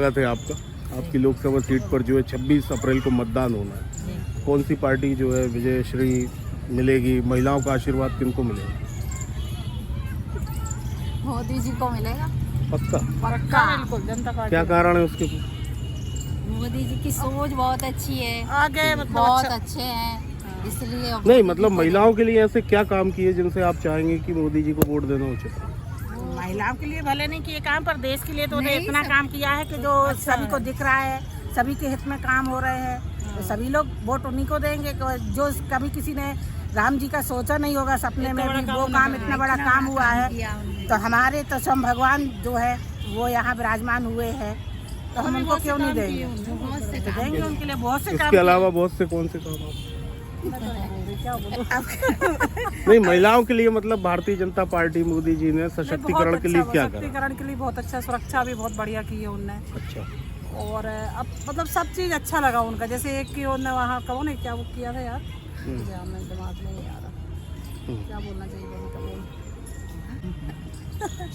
स्वागत है आपका। आपकी लोकसभा सीट पर जो है 26 अप्रैल को मतदान होना है। कौन सी पार्टी जो है विजय श्री मिलेगी? महिलाओं का आशीर्वाद किनको मिलेगा? मोदी जी को मिलेगा पक्का? पक्का बिल्कुल। जनता पार्टी। क्या कारण है उसके? मोदी जी की सोच बहुत अच्छी है, आगे मतलब बहुत अच्छा। अच्छे हैं, इसलिए नहीं मतलब महिलाओं के लिए ऐसे क्या काम किए जिनसे आप चाहेंगे कि मोदी जी को वोट देना उचित है? महिलाओं के लिए भले नहीं किए काम, पर देश के लिए तो उन्हें नहीं, इतना सब- काम किया है कि जो सभी को दिख रहा है, सभी के हित में काम हो रहे हैं, तो सभी लोग वोट उन्हीं को देंगे। जो कभी किसी ने राम जी का सोचा नहीं होगा सपने में भी, वो काम इतना बड़ा काम हुआ है। तो हमारे तो सब भगवान जो है वो यहाँ विराजमान हुए हैं, तो हम उनको क्यों नहीं देंगे? तो देंगे उनके लिए बहुत से काम इसके अलावा बहुत से कौन से काम आप नहीं महिलाओं के लिए मतलब भारतीय जनता पार्टी मोदी जी ने सशक्तिकरण के लिए क्या करा? सशक्तिकरण के लिए बहुत अच्छा, सुरक्षा भी बहुत बढ़िया की है उनने। अच्छा। और अब मतलब सब चीज़ अच्छा लगा उनका। जैसे एक की उन्होंने वहाँ कौन है क्या वो किया था यार, मुझे हमें दिमाग में नहीं आ रहा क्या बोलना चाहिए उनका बोल।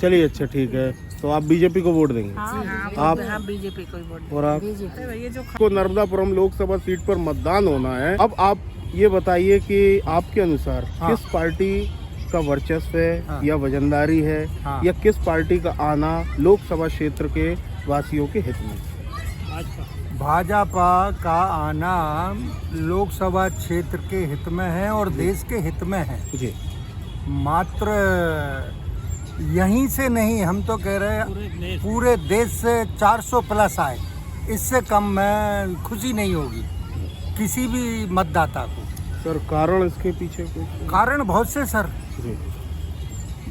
चलिए अच्छा ठीक है, तो आप बीजेपी को वोट देंगे? आप? हाँ बीजेपी को ही वोट। और आप? ये जो को नर्मदापुरम लोकसभा सीट पर मतदान होना है। अब आप ये बताइए कि आपके अनुसार किस पार्टी का वर्चस्व है या वजनदारी है या किस पार्टी का आना लोकसभा क्षेत्र के वासियों के हित में? भाजपा का आना लोकसभा क्षेत्र के हित में है और देश के हित में है। जी। मात्र यहीं से नहीं, हम तो कह रहे हैं पूरे देश से 400 प्लस आए, इससे कम में खुशी नहीं होगी किसी भी मतदाता को। सर कारण इसके पीछे कुछ? कारण बहुत से सर, जी।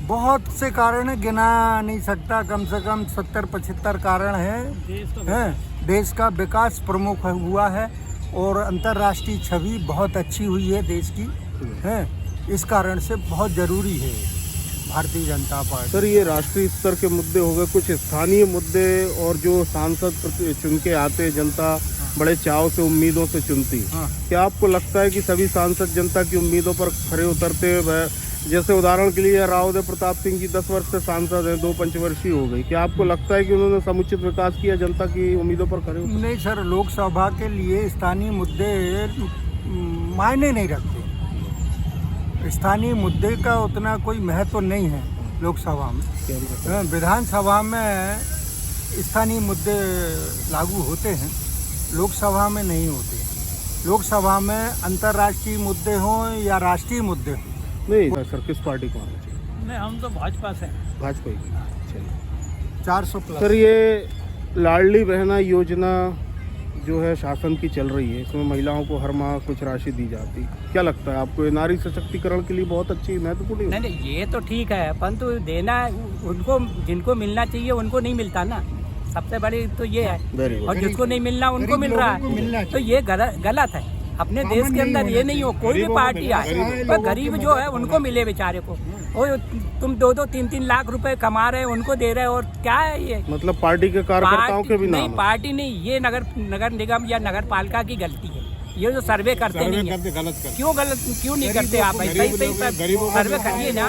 बहुत से कारण है, गिना नहीं सकता, कम से कम 70-75 कारण है। देश का विकास प्रमुख हुआ है और अंतर्राष्ट्रीय छवि बहुत अच्छी हुई है देश की है। इस कारण से बहुत जरूरी है भारतीय जनता पार्टी। सर ये राष्ट्रीय स्तर के मुद्दे हो गए, कुछ स्थानीय मुद्दे और जो सांसद चुन के आते जनता बड़े चाव से उम्मीदों से चुनती। क्या आपको लगता है कि सभी सांसद जनता की उम्मीदों पर खरे उतरते? जैसे उदाहरण के लिए रावदेव प्रताप सिंह जी 10 वर्ष से सांसद हैं, 2 पंचवर्षीय हो गई। क्या आपको लगता है कि उन्होंने समुचित विकास किया, जनता की उम्मीदों पर खरे उतरे? नहीं सर, लोकसभा के लिए स्थानीय मुद्दे मायने नहीं रखते। स्थानीय मुद्दे का उतना कोई महत्व नहीं है लोकसभा में। विधानसभा में स्थानीय मुद्दे लागू होते हैं, लोकसभा में नहीं होते। लोकसभा में अंतर्राष्ट्रीय मुद्दे हों या राष्ट्रीय मुद्दे हों। नहीं सर, किस पार्टी को आना चाहिए? नहीं, हम तो भाजपा से। भाजपा ही। चलिए 400 प्लस। सर ये लाडली बहना योजना जो है शासन की चल रही है, इसमें महिलाओं को हर माह कुछ राशि दी जाती है, क्या लगता है आपको? ये नारी सशक्तिकरण के लिए बहुत अच्छी महत्वपूर्ण है? नहीं ये तो ठीक है, परंतु देना उनको, जिनको मिलना चाहिए उनको नहीं मिलता ना, सबसे बड़ी तो ये है। और जिसको नहीं मिलना उनको मिल रहा है, तो ये गलत है। अपने देश के अंदर ये नहीं हो कोई भी पार्टी आए, पर गरीब जो है उनको मिले बेचारे को। और तुम 2-2, 3-3 लाख रुपए कमा रहे हो, उनको दे रहे हो, और क्या है ये? मतलब पार्टी के कार्यकर्ताओं के भी नहीं, नाम? पार्टी नहीं, ये नगर निगम या नगर पालिका की गलती है। ये जो सर्वे करते नहीं है, क्यों नहीं करते आप? सही सर्वे करिए ना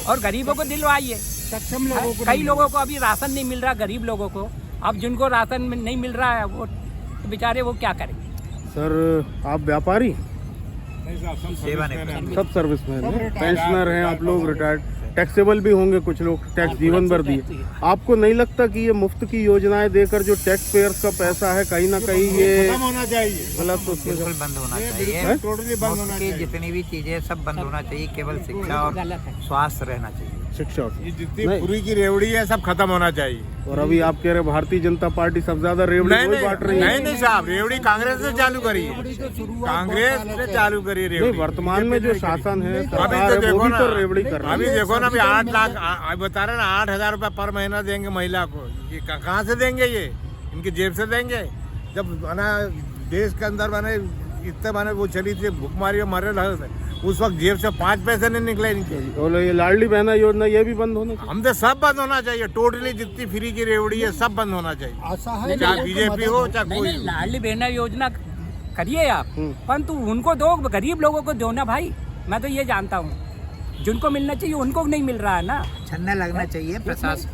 और गरीबों को दिलवाइए। कई लोगों को अभी राशन नहीं मिल रहा, गरीब लोगों को। अब जिनको राशन नहीं मिल रहा है वो तो बेचारे वो क्या करें? सर आप व्यापारी? सब सर्विसमैन हैं, पेंशनर हैं आप लोग, रिटायर्ड, टैक्सेबल भी होंगे कुछ लोग, टैक्स जीवन भर दिए। आपको नहीं लगता कि ये मुफ्त की योजनाएं देकर जो टैक्स पेयर्स का पैसा है कहीं ना कहीं ये होना चाहिए? गलत? तो उसमें बिल्कुल बंद होना चाहिए। टोटली बंद होना चाहिए। जितनी भी चीजें सब बंद होना चाहिए, केवल शिक्षा और स्वास्थ्य रहना चाहिए। शिक्षा ये जितनी पूरी की रेवड़ी है सब खत्म होना चाहिए। और अभी आप कह रहे भारतीय जनता पार्टी सबसे ज्यादा रेवड़ी वही बांट रही है? नहीं साहब, रेवड़ी कांग्रेस ने चालू करी है, कांग्रेस ने चालू करी है नहीं, रेवड़ी। वर्तमान में जो शासन है अभी सरकार तो है, वो देखो भी ना, तो रेवड़ी कर रही अभी है। देखो ना, अभी 8 लाख बता रहे ना, 8,000 रुपए पर महीना देंगे महिला को। ये कहाँ से देंगे? ये इनकी जेब से देंगे। जब बना देश के अंदर बने इतने बने वो चली थी भूखमारी मरे रहे, उस वक्त जेब से 5 पैसे नहीं निकले इनके। और ये लाडली बहना योजना ये भी बंद होना चाहिए? हम तो सब बंद होना चाहिए, टोटली जितनी फ्री की रेवड़ी है सब बंद होना चाहिए, आशा है चाहे बीजेपी हो चाहे नहीं कोई नहीं, हो। लाडली बहना योजना करिए आप, परंतु उनको दो, गरीब लोगों को दो ना भाई। मैं तो ये जानता हूँ जिनको मिलना चाहिए उनको नहीं मिल रहा है ना। छन्ना लगना चाहिए प्रशासन।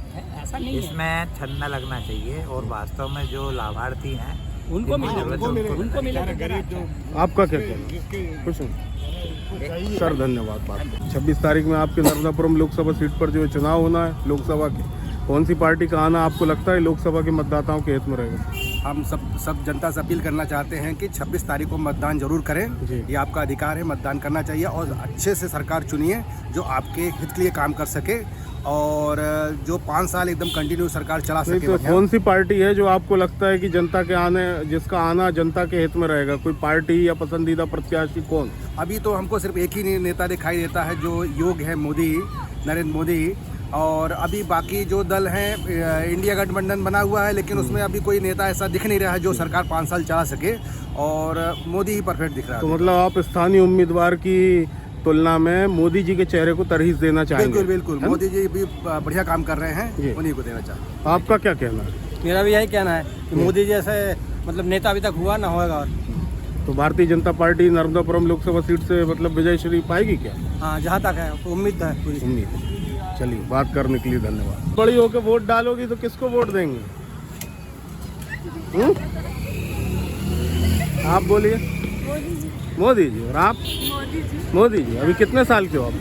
ऐसा नहीं है, इसमें छंद न लगना चाहिए और वास्तव में जो लाभार्थी हैं उनको मिले, उनको मिले। आपका क्या कहना है? कुछ नहीं सर, धन्यवाद। बात 26 तारीख में आपके नर्मदापुरम लोकसभा सीट पर जो चुनाव होना है लोकसभा के, कौन सी पार्टी का आना आपको लगता है लोकसभा के मतदाताओं के हित में रहेगा? हम सब जनता से अपील करना चाहते हैं कि 26 तारीख को मतदान जरूर करें। जी। ये आपका अधिकार है, मतदान करना चाहिए और अच्छे से सरकार चुनिए जो आपके हित के लिए काम कर सके और जो 5 साल एकदम कंटिन्यू सरकार चला नहीं सके। तो कौन सी पार्टी है जो आपको लगता है कि जनता के आने, जिसका आना जनता के हित में रहेगा? कोई पार्टी या पसंदीदा प्रत्याशी कौन? अभी तो हमको सिर्फ एक ही नेता दिखाई देता है जो योग्य है, मोदी, नरेंद्र मोदी। और अभी बाकी जो दल हैं, इंडिया गठबंधन बना हुआ है लेकिन उसमें अभी कोई नेता ऐसा दिख नहीं रहा है जो सरकार 5 साल चला सके और मोदी ही परफेक्ट दिख रहा है। तो मतलब आप स्थानीय उम्मीदवार की तुलना में मोदी जी के चेहरे को तरहीज देना चाहेंगे? बिल्कुल बिल्कुल, मोदी जी भी बढ़िया काम कर रहे हैं, उन्हीं को देना चाहते। आपका क्या कहना है? मेरा भी यही कहना है कि मोदी जैसे मतलब नेता अभी तक हुआ ना होगा। और तो भारतीय जनता पार्टी नर्मदापुरम लोकसभा सीट से मतलब विजय श्री पाएगी क्या? हाँ, जहाँ तक है उम्मीद है पूरी। उम्मीद है। चलिए, बात करने के लिए धन्यवाद। बड़ी होकर वोट डालोगी तो किसको वोट देंगे? आप बोलिए। मोदी जी। और आप? मोदी जी। अभी कितने साल के हो आप?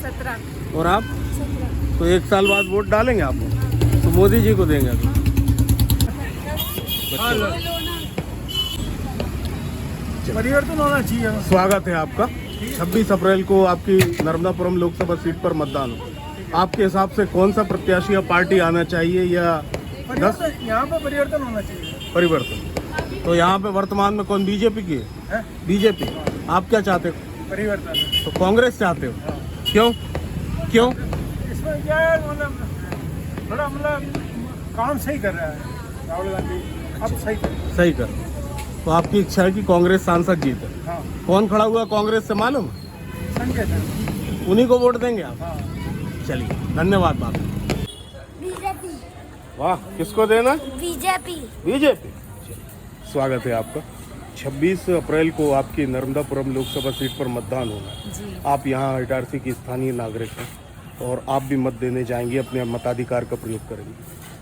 17। और आप? तो 1 साल बाद वोट डालेंगे आप? तो मोदी जी को देंगे अभी। परिवर्तन होना चाहिए। स्वागत है आपका। 26 अप्रैल को आपकी नर्मदापुरम लोकसभा सीट पर मतदान हो। आपके हिसाब से कौन सा प्रत्याशी या पार्टी आना चाहिए या 10? यहाँ पर परिवर्तन होना चाहिए। परिवर्तन। तो यहाँ पे वर्तमान में कौन बीजेपी की है? बीजेपी। आप क्या चाहते हो? परिवर्तन। तो कांग्रेस चाहते हो? क्यों? क्यों? इसमें क्या है, मतलब थोड़ा काम सही कर रहा है राहुल गांधी, अब सही कर। तो आपकी इच्छा है कि कांग्रेस सांसद जीते? हाँ। कौन खड़ा हुआ कांग्रेस से मालूम? संकेत है। उन्हीं को वोट देंगे आप? हाँ। चलिए, धन्यवाद बाबू। बीजेपी। वाह, किसको देना? बीजेपी। बीजेपी। स्वागत है आपका। 26 अप्रैल को आपकी नर्मदापुरम लोकसभा सीट पर मतदान होना है। आप यहाँ इटारसी की स्थानीय नागरिक हैं और आप भी मत देने जाएंगे, अपने मताधिकार का प्रयोग करेंगे।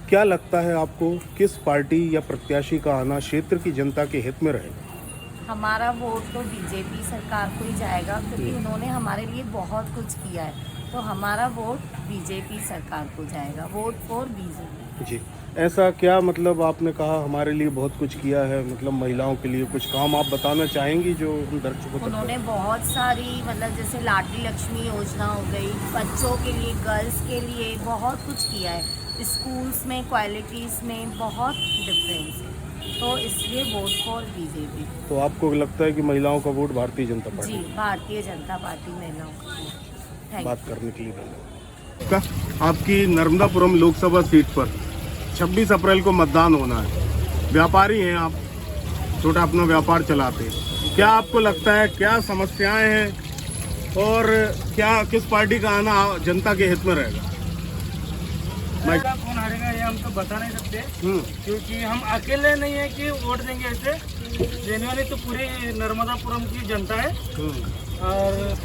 क्या लगता है आपको किस पार्टी या प्रत्याशी का आना क्षेत्र की जनता के हित में रहेगा? हमारा वोट तो बीजेपी सरकार को ही जाएगा क्योंकि उन्होंने हमारे लिए बहुत कुछ किया है, तो हमारा वोट बीजेपी सरकार को जाएगा। Vote for BJP. जी, ऐसा क्या मतलब आपने कहा हमारे लिए बहुत कुछ किया है, मतलब महिलाओं के लिए कुछ काम आप बताना चाहेंगी जो हम दर्शकों तक? उन्होंने बहुत सारी मतलब जैसे लाडली लक्ष्मी योजना हो गई, बच्चों के लिए, गर्ल्स के लिए बहुत कुछ किया है। स्कूल्स में क्वालिटीज़ में बहुत डिफरेंस है, तो इसलिए वोट फॉर बीजेपी। तो आपको लगता है कि महिलाओं का वोट भारतीय जनता पार्टी? जी, भारतीय जनता पार्टी महिलाओं का वोट। बात करने के लिए धन्यवाद। आपकी नर्मदापुरम लोकसभा सीट पर 26 अप्रैल को मतदान होना है। व्यापारी हैं आप, छोटा अपना व्यापार चलाते हैं। क्या आपको लगता है क्या समस्याएं हैं और क्या किस पार्टी का आना जनता के हित में रहेगा? कौन हारेगा ये हम तो बता नहीं सकते, क्योंकि हम अकेले नहीं है कि वोट देंगे। ऐसे देने वाली तो पूरी नर्मदापुरम की जनता है और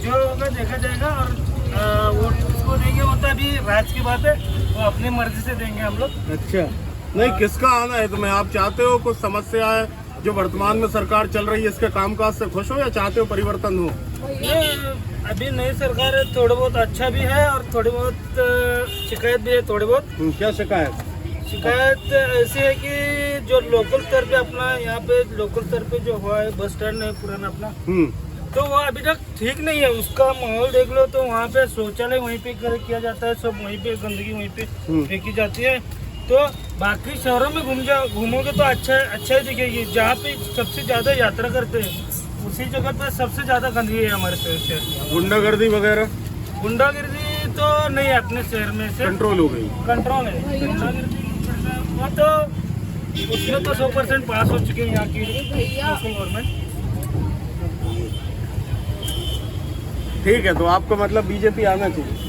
जो होगा देखा जाएगा। और वोट किसको देंगे वो तो अभी राज की बात है, वो अपनी मर्जी से देंगे हम लोग। अच्छा, नहीं किसका आना है तुम्हें? आप चाहते हो कुछ समस्या है जो वर्तमान में सरकार चल रही है इसके कामकाज से खुश हो या चाहते हो परिवर्तन हो? अभी नई सरकार है, थोड़ा बहुत अच्छा भी है और थोड़ी बहुत शिकायत भी है। थोड़ी बहुत क्या शिकायत? शिकायत ऐसी है कि जो लोकल स्तर पे अपना यहाँ पे लोकल स्तर पे जो हुआ है बस स्टैंड है पुराना अपना, तो वो अभी तक ठीक नहीं है। उसका माहौल देख लो तो वहाँ पे शौचालय वहीं पे किया जाता है, सब वहीं पे, गंदगी वहीं पे फेंकी जाती है। तो बाकी शहरों में घूमोगे तो अच्छा ही दिखेगी। जहाँ पे सबसे ज्यादा यात्रा करते हैं उसी जगह पे सबसे ज्यादा गंदगी है हमारे शहर में। गुंडागर्दी वगैरह? गुंडागर्दी तो नहीं है अपने शहर में से, कंट्रोल हो गई। कंट्रोल है। गुंडागर्दी वो तो उसमें तो 100% पास हो चुके हैं यहाँ की लोकल गवर्नमेंट। ठीक है, तो आपको मतलब बीजेपी आना चाहिए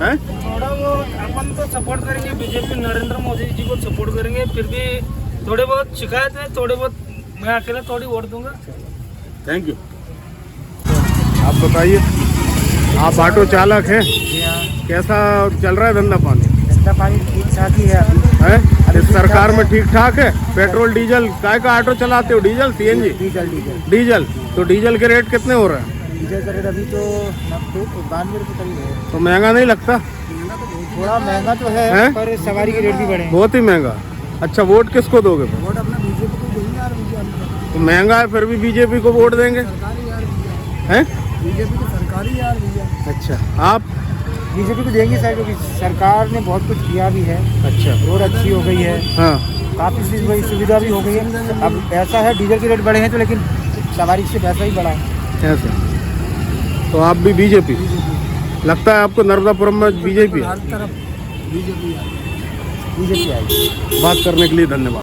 है? थोड़ा वो अपन तो सपोर्ट करेंगे बीजेपी, नरेंद्र मोदी जी को सपोर्ट करेंगे। फिर भी थोड़े बहुत शिकायत है, थोड़े बहुत मैं अकेले थोड़ी वोट दूंगा। Thank you. आप बताइए। आप ऑटो चालक हैं? कैसा चल रहा है धंधा पानी? धंधा पानी ठीक ठाक ही है है? इस सरकार में ठीक ठाक है? पेट्रोल डीजल काय का ऑटो चलाते हो? Diesel CNG? डीजल। तो डीजल के रेट कितने हो रहे हैं? डीजल का रेट अभी तो 92 रुपये करीब है। तो महंगा नहीं लगता? थोड़ा महंगा तो है पर सवारी के रेट भी बढ़े। बहुत ही महंगा। अच्छा, वोट किसको दोगे? वोट अपना बीजेपी को देंगे यार। तो महंगा है फिर भी बीजेपी को वोट देंगे? हैं? बीजेपी की सरकारी यार भैया। अच्छा, आप? बीजेपी को देंगे सर, क्योंकि सरकार ने बहुत कुछ किया भी है। अच्छा, रोड अच्छी हो गई है, हाँ, काफ़ी सुविधा भी हो गई है। अब ऐसा है डीजल के रेट बढ़े हैं तो लेकिन सवारी से पैसा ही बढ़ा है। ऐसा। तो आप भी बीजेपी लगता है आपको? नर्मदापुरम में बीजेपी? हर तरफ बीजेपी बीजेपी आएगी। बात करने के लिए धन्यवाद।